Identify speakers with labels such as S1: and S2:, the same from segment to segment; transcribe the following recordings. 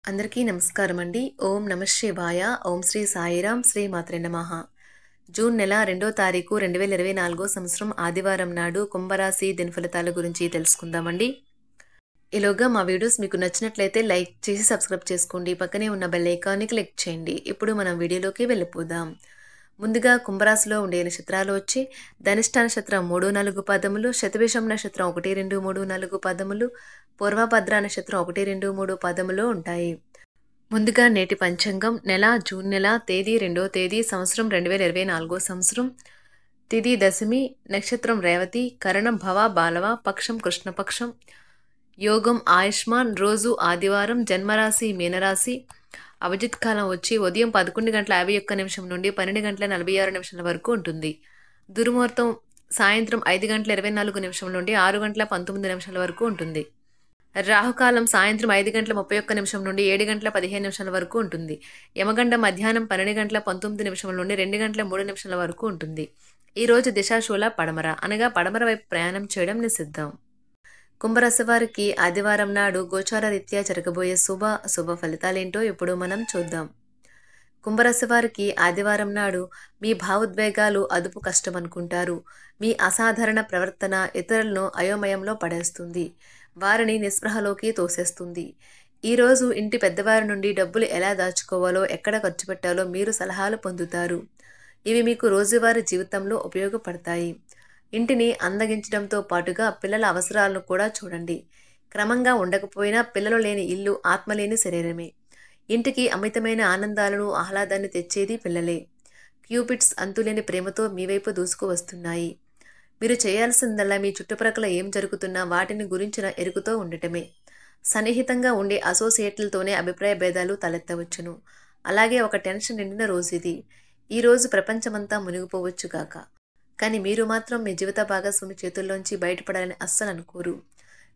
S1: అందరికీ నమస్కారం అండి. ఓం నమః శివాయ. ఓం శ్రీ సాయిరాం. శ్రీ మాత్రే నమః. జూన్ నెల 2వ తారీఖు 2024 సంవత్సరం ఆదివారం నాడు కుంభరాశి దినఫలితాల గురించి తెలుసుకుందామండి. ఈలోగా మా వీడియోస్ మీకు నచ్చినట్లయితే లైక్ చేసి సబ్స్క్రైబ్ చేసుకోండి. పక్కనే ఉన్న బెల్ ఐకాన్ని క్లిక్ చేయండి. ఇప్పుడు మనం వీడియోలోకి వెళ్ళిపోదాం. ముందుగా కుంభరాశిలో ఉండే నక్షత్రాలు వచ్చి ధనిష్ట నక్షత్రం 3, 4 పదములు, శతభిషం నక్షత్రం 1, 2, 3, 4 పదములు, పూర్వభద్ర నక్షత్రం 1, 2, 3 పదములు ఉంటాయి. ముందుగా నేటి పంచాంగం నెల జూన్ నెల తేదీ 2వ తేదీ సంవత్సరం 2024 సంవత్సరం తిథి దశమి నక్షత్రం రేవతి కరణం భవ బాలవ పక్షం కృష్ణపక్షం యోగం ఆయుష్మాన్ రోజు ఆదివారం జన్మరాశి మీనరాశి అభిజిత్ కాలం వచ్చి ఉదయం 11:51 నుండి 12:46 వరకు ఉంటుంది. దుర్ముహూర్తం సాయంత్రం 5:24 నుండి 6:19 వరకు ఉంటుంది. రాహుకాలం సాయంత్రం 5:31 నుండి 7:15 వరకు ఉంటుంది. యమగండం మధ్యాహ్నం 12:19 నుండి 2:03 వరకు ఉంటుంది. ఈరోజు దిశాశూల పడమర అనగా పడమర వైపు ప్రయాణం చేయడం నిషిద్ధం. కుంభరాశి వారికి ఆదివారం నాడు గోచార రీత్యా జరగబోయే అశుభ ఫలితాలేంటో ఇప్పుడు మనం చూద్దాం. కుంభరాశి వారికి ఆదివారం నాడు మీ భావోద్వేగాలు అదుపు కష్టం అనుకుంటారు. మీ అసాధారణ ప్రవర్తన ఇతరులను అయోమయంలో పడేస్తుంది. వారిని నిస్పృహలోకి తోసేస్తుంది. ఈరోజు ఇంటి పెద్దవారి నుండి డబ్బులు ఎలా దాచుకోవాలో ఎక్కడ ఖర్చు పెట్టాలో మీరు సలహాలు పొందుతారు. ఇవి మీకు రోజువారీ జీవితంలో ఉపయోగపడతాయి. ఇంటిని అందగించడంతో పాటుగా పిల్లల అవసరాలను కూడా చూడండి. క్రమంగా ఉండకపోయినా పిల్లలు లేని ఇల్లు ఆత్మ లేని శరీరమే. ఇంటికి అమితమైన ఆనందాలను ఆహ్లాదాన్ని తెచ్చేది పిల్లలే. క్యూపిడ్స్ అంతులేని ప్రేమతో మీ వైపు దూసుకు వస్తున్నాయి. మీరు చేయాల్సిందల్లా మీ చుట్టుప్రక్కల ఏం జరుగుతున్నా వాటిని గురించిన ఎరుకుతో ఉండటమే. సన్నిహితంగా ఉండే అసోసియేట్లతోనే అభిప్రాయ భేదాలు తలెత్తవచ్చును. అలాగే ఒక టెన్షన్ నిండిన రోజు ఇది. ఈరోజు ప్రపంచమంతా మునిగిపోవచ్చు గాక. కానీ మీరు మాత్రం మీ జీవిత భాగస్వామి చేతుల్లోంచి బయటపడాలని అస్సలు అనుకోరు.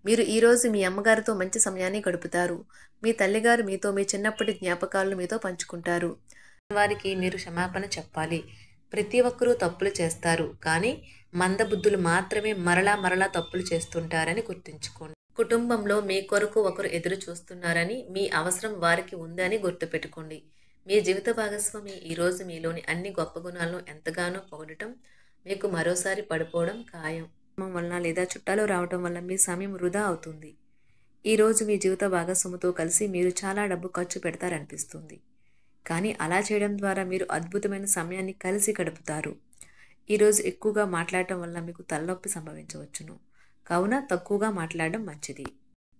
S1: మీరు ఈరోజు మీ అమ్మగారితో మంచి సమయాన్ని గడుపుతారు. మీ తల్లిగారు మీతో మీ చిన్నప్పటి జ్ఞాపకాలను మీతో పంచుకుంటారు. వారికి మీరు క్షమాపణ చెప్పాలి. ప్రతి ఒక్కరూ తప్పులు చేస్తారు, కానీ మందబుద్ధులు మాత్రమే మరలా తప్పులు చేస్తుంటారని గుర్తుంచుకోండి. కుటుంబంలో మీ కొరకు ఒకరు ఎదురు చూస్తున్నారని, మీ అవసరం వారికి ఉందని గుర్తుపెట్టుకోండి. మీ జీవిత భాగస్వామి ఈరోజు మీలోని అన్ని గొప్ప గుణాలను ఎంతగానో పొగడటం మీకు మరోసారి పడిపోవడం ఖాయం. వలన లేదా చుట్టాలు రావటం వల్ల మీ సమయం వృధా అవుతుంది. ఈరోజు మీ జీవిత భాగస్వామితో కలిసి మీరు చాలా డబ్బు ఖర్చు పెడతారనిపిస్తుంది. కానీ అలా చేయడం ద్వారా మీరు అద్భుతమైన సమయాన్ని కలిసి గడుపుతారు. ఈరోజు ఎక్కువగా మాట్లాడటం వల్ల మీకు తలనొప్పి సంభవించవచ్చును. కావున తక్కువగా మాట్లాడడం మంచిది.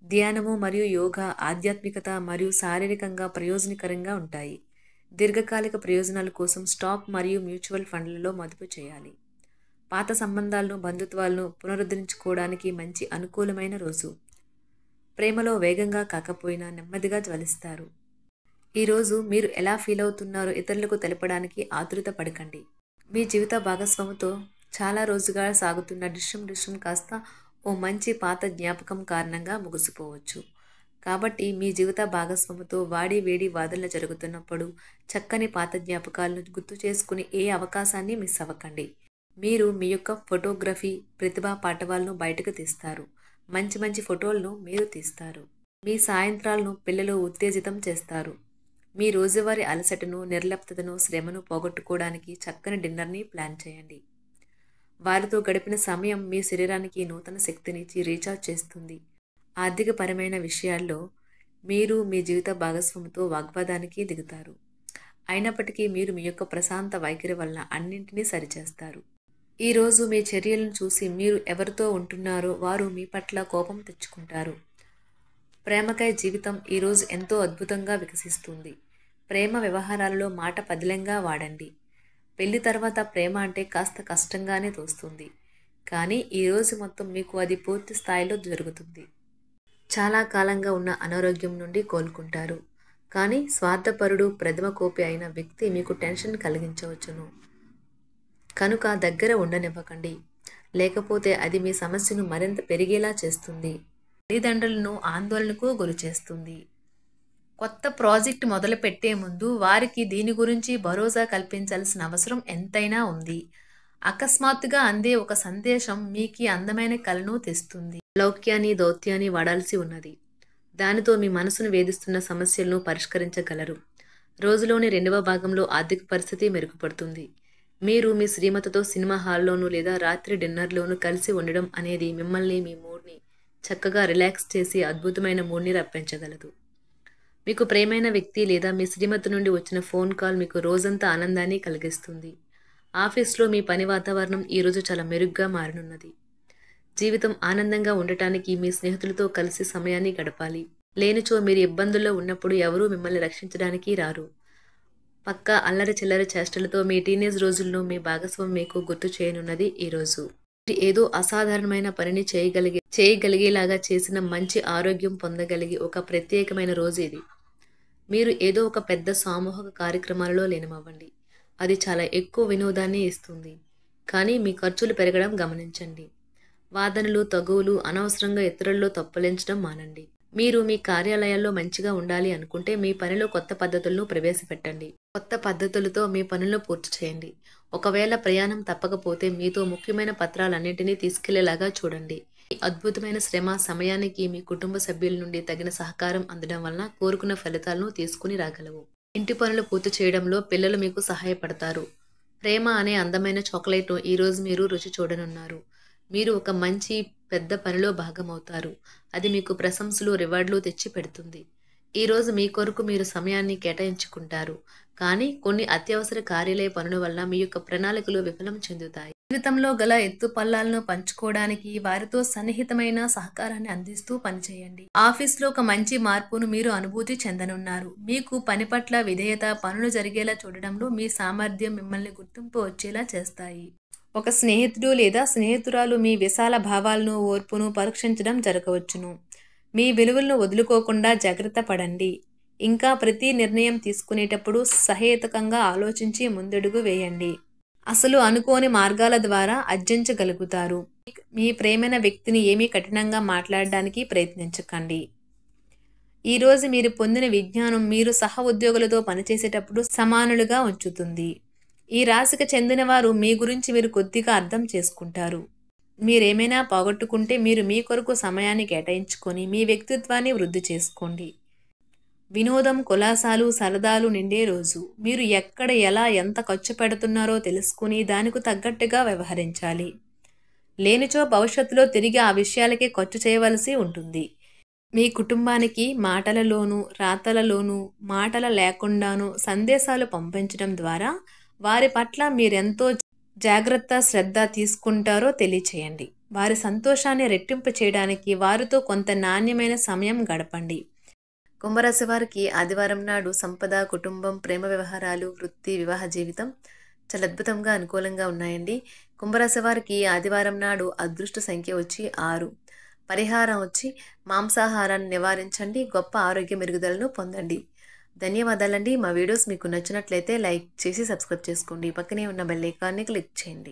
S1: ధ్యానము మరియు యోగా ఆధ్యాత్మికత మరియు శారీరకంగా ప్రయోజనకరంగా ఉంటాయి. దీర్ఘకాలిక ప్రయోజనాల కోసం స్టాక్ మరియు మ్యూచువల్ ఫండ్లలో మదుపు చేయాలి. పాత సంబంధాలను బంధుత్వాలను పునరుద్ధరించుకోవడానికి మంచి అనుకూలమైన రోజు. ప్రేమలో వేగంగా కాకపోయినా నెమ్మదిగా జ్వలిస్తారు. ఈరోజు మీరు ఎలా ఫీల్ అవుతున్నారో ఇతరులకు తెలపడానికి ఆతృత పడకండి. మీ జీవిత భాగస్వామితో చాలా రోజుగా సాగుతున్న డిష్యం కాస్త ఓ మంచి పాత జ్ఞాపకం కారణంగా ముగిసిపోవచ్చు. కాబట్టి మీ జీవిత భాగస్వామితో వాడి వేడి వాదనలు జరుగుతున్నప్పుడు చక్కని పాత జ్ఞాపకాలను గుర్తు చేసుకుని ఏ అవకాశాన్ని మిస్ అవ్వకండి. మీరు మీ యొక్క ఫోటోగ్రఫీ ప్రతిభా పాటవాలను బయటకు తీస్తారు. మంచి ఫోటోలను మీరు తీస్తారు. మీ సాయంత్రాలను పిల్లలు ఉత్తేజితం చేస్తారు. మీ రోజువారీ అలసటను నిర్లిప్తతను శ్రమను పోగొట్టుకోవడానికి చక్కని డిన్నర్ని ప్లాన్ చేయండి. వారితో గడిపిన సమయం మీ శరీరానికి నూతన శక్తినిచ్చి రీఛార్జ్ చేస్తుంది. ఆర్థికపరమైన విషయాల్లో మీరు మీ జీవిత భాగస్వామితో వాగ్వాదానికి దిగుతారు. అయినప్పటికీ మీరు మీ యొక్క ప్రశాంత వైఖరి వలన అన్నింటినీ సరిచేస్తారు. ఈరోజు మీ చర్యలను చూసి మీరు ఎవరితో ఉంటున్నారో వారు మీ పట్ల కోపం తెచ్చుకుంటారు. ప్రేమకై జీవితం ఈరోజు ఎంతో అద్భుతంగా వికసిస్తుంది. ప్రేమ వ్యవహారాలలో మాట పదిలంగా వాడండి. పెళ్లి తర్వాత ప్రేమ అంటే కాస్త కష్టంగానే తోస్తుంది. కానీ ఈరోజు మొత్తం మీకు అది పూర్తి స్థాయిలో జరుగుతుంది. చాలా కాలంగా ఉన్న అనారోగ్యం నుండి కోలుకుంటారు. కానీ స్వార్థపరుడు ప్రథమ కోపి అయిన వ్యక్తి మీకు టెన్షన్ కలిగించవచ్చును. కనుక దగ్గర ఉండనివ్వకండి. లేకపోతే అది మీ సమస్యను మరింత పెరిగేలా చేస్తుంది. తల్లిదండ్రులను ఆందోళనకు గురి చేస్తుంది. కొత్త ప్రాజెక్ట్ మొదలు పెట్టే ముందు వారికి దీని గురించి భరోసా కల్పించాల్సిన అవసరం ఎంతైనా ఉంది. అకస్మాత్తుగా అందే ఒక సందేశం మీకు అందమైన కలను తెస్తుంది. లౌక్యాన్ని దౌత్యాన్ని వాడాల్సి ఉన్నది. దానితో మీ మనసును వేధిస్తున్న సమస్యలను పరిష్కరించగలరు. రోజులోని రెండవ భాగంలో ఆర్థిక పరిస్థితి మెరుగుపడుతుంది. మీరు మీ శ్రీమతితో సినిమా హాల్లోనూ లేదా రాత్రి డిన్నర్లోనూ కలిసి ఉండడం అనేది మిమ్మల్ని మీ మూడ్ని చక్కగా రిలాక్స్ చేసి అద్భుతమైన మూడ్ని రప్పించగలదు. మీకు ప్రియమైన వ్యక్తి లేదా మీ శ్రీమతి నుండి వచ్చిన ఫోన్ కాల్ మీకు రోజంతా ఆనందాన్ని కలిగిస్తుంది. ఆఫీస్లో మీ పని వాతావరణం ఈరోజు చాలా మెరుగ్గా మారనున్నది. జీవితం ఆనందంగా ఉండటానికి మీ స్నేహితులతో కలిసి సమయాన్ని గడపాలి. లేనిచో మీరు ఇబ్బందుల్లో ఉన్నప్పుడు ఎవరూ మిమ్మల్ని రక్షించడానికి రారు. పక్కా అల్లరి చిల్లరి చేష్టలతో మీ టీనేజ్ రోజుల్లో మీ భాగస్వామి మీకు గుర్తు చేయనున్నది ఈరోజు. ఏదో అసాధారణమైన పనిని చేయగలిగేలాగా చేసిన మంచి ఆరోగ్యం పొందగలిగి ఒక ప్రత్యేకమైన రోజు ఇది. మీరు ఏదో ఒక పెద్ద సామూహిక కార్యక్రమాలలో లీనమవ్వండి. అది చాలా ఎక్కువ వినోదాన్ని ఇస్తుంది. కానీ మీ ఖర్చులు పెరగడం గమనించండి. వాదనలు తగువులు అనవసరంగా ఇతరుల్లో తప్పులించడం మానండి. మీరు మీ కార్యాలయాల్లో మంచిగా ఉండాలి అనుకుంటే మీ పనిలో కొత్త పద్ధతులను ప్రవేశపెట్టండి. కొత్త పద్ధతులతో మీ పనులను పూర్తి చేయండి. ఒకవేళ ప్రయాణం తప్పకపోతే మీతో ముఖ్యమైన పత్రాలన్నింటినీ తీసుకెళ్లేలాగా చూడండి. ఈ అద్భుతమైన శ్రమ సమయానికి మీ కుటుంబ సభ్యుల నుండి తగిన సహకారం అందడం వలన కోరుకున్న ఫలితాలను తీసుకుని రాగలవు. ఇంటి పనులు పూర్తి చేయడంలో పిల్లలు మీకు సహాయపడతారు. ప్రేమ అనే అందమైన చాక్లెట్ను ఈరోజు మీరు రుచి చూడనున్నారు. మీరు ఒక మంచి పెద్ద పనిలో భాగమవుతారు. అది మీకు ప్రశంసలు రివార్డులు తెచ్చి పెడుతుంది. ఈరోజు మీ కొరకు మీరు సమయాన్ని కేటాయించుకుంటారు. కానీ కొన్ని అత్యవసర కార్యాలయ పనుల వల్ల మీ యొక్క ప్రణాళికలు విఫలం చెందుతాయి. జీవితంలో గల ఎత్తు పల్లాలను పంచుకోవడానికి వారితో సన్నిహితమైన సహకారాన్ని అందిస్తూ పనిచేయండి. ఆఫీస్లో ఒక మంచి మార్పును మీరు అనుభూతి చెందనున్నారు. మీకు పని పట్ల విధేయత, పనులు జరిగేలా చూడడంలో మీ సామర్థ్యం మిమ్మల్ని గుర్తింపు వచ్చేలా చేస్తాయి. ఒక స్నేహితుడు లేదా స్నేహితురాలు మీ విశాల భావాలను, ఓర్పును పరీక్షించడం జరగవచ్చును. మీ విలువలను వదులుకోకుండా జాగ్రత్త పడండి. ఇంకా ప్రతి నిర్ణయం తీసుకునేటప్పుడు సహేతుకంగా ఆలోచించి ముందడుగు వేయండి. అసలు అనుకోని మార్గాల ద్వారా అర్జించగలుగుతారు. మీ ప్రేమైన వ్యక్తిని ఏమీ కఠినంగా మాట్లాడడానికి ప్రయత్నించకండి. ఈరోజు మీరు పొందిన విజ్ఞానం మీరు సహ ఉద్యోగులతో పనిచేసేటప్పుడు సమానులుగా ఉంచుతుంది. ఈ రాశికి చెందిన వారు మీ గురించి మీరు కొద్దిగా అర్థం చేసుకుంటారు. మీరేమైనా పోగొట్టుకుంటే మీరు మీ కొరకు సమయాన్ని కేటాయించుకొని మీ వ్యక్తిత్వాన్ని వృద్ధి చేసుకోండి. వినోదం, కులాసాలు, సరదాలు నిండే రోజు. మీరు ఎక్కడ ఎలా ఎంత ఖర్చు పెడుతున్నారో తెలుసుకుని దానికి తగ్గట్టుగా వ్యవహరించాలి. లేనిచో భవిష్యత్తులో తిరిగి ఆ విషయాలకే ఖర్చు చేయవలసి ఉంటుంది. మీ కుటుంబానికి మాటలలోనూ రాతలలోనూ మాటల లేకుండానూ సందేశాలు పంపించడం ద్వారా వారి పట్ల మీరెంతో జాగ్రత్త శ్రద్ధ తీసుకుంటారో తెలియచేయండి. వారి సంతోషాన్ని రెట్టింపు చేయడానికి వారితో కొంత నాణ్యమైన సమయం గడపండి. కుంభరాశి వారికి ఆదివారం నాడు సంపద, కుటుంబం, ప్రేమ వ్యవహారాలు, వృత్తి, వివాహ జీవితం చాలా అద్భుతంగా అనుకూలంగా ఉన్నాయండి. కుంభరాశి వారికి ఆదివారం నాడు అదృష్ట సంఖ్య వచ్చి 6. పరిహారం వచ్చి మాంసాహారాన్ని నివారించండి. గొప్ప ఆరోగ్య మెరుగుదలను పొందండి. ధన్యవాదాలండి. మా వీడియోస్ మీకు నచ్చినట్లయితే లైక్ చేసి సబ్స్క్రైబ్ చేసుకోండి. పక్కనే ఉన్న బెల్ ఐకాన్ని క్లిక్ చేయండి.